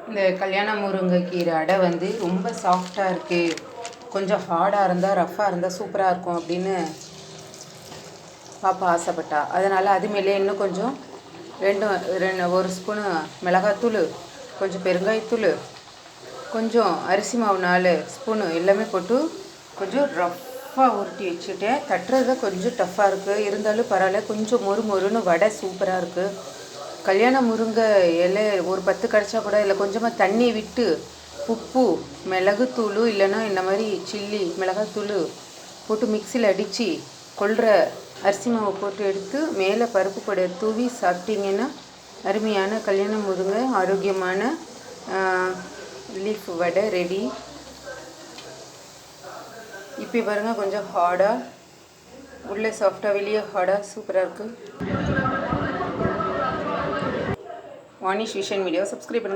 இந்த கல்யாண முருங்கைக்கீரை அடை வந்து ரொம்ப சாஃப்டாக இருக்குது, கொஞ்சம் ஹார்டாக இருந்தால் ரஃப்பாக இருந்தால் சூப்பராக இருக்கும் அப்படின்னு பாப்பா ஆசைப்பட்டா. அதனால் அது மேலே இன்னும் கொஞ்சம் ஒரு ஸ்பூனு மிளகாத்தூள், கொஞ்சம் பெருங்காயத்தூள், கொஞ்சம் அரிசி மாவு 4 ஸ்பூனு எல்லாமே போட்டு கொஞ்சம் ரஃப்பாக உருட்டி வச்சுட்டேன். தட்டுறது கொஞ்சம் டஃப்பாக இருக்குது, இருந்தாலும் பரவாயில்ல. கொஞ்சம் மொறுன்னு வடை சூப்பராக இருக்குது. கல்யாண முருங்கை இலை ஒரு 10 கிடச்சா கூட இல்லை கொஞ்சமாக தண்ணி விட்டு உப்பு மிளகுத்தூள் இல்லைன்னா இந்த மாதிரி சில்லி மிளகாத்தூள் போட்டு மிக்சியில் அடித்து கொள்கிற அரிசி மாவு போட்டு எடுத்து மேலே பருப்பு கொடை தூவி சாப்பிட்டீங்கன்னா அருமையான கல்யாண முருங்கை ஆரோக்கியமான லீஃப் வடை ரெடி. இப்போ பாருங்கள், கொஞ்சம் ஹார்டாக உள்ளே சாஃப்டாக வெளியே ஹார்டாக சூப்பராக இருக்குது. வாணிஷ் விஷன் மீடியாவை சப்ஸ்கிரைப் பண்ணுங்கள்.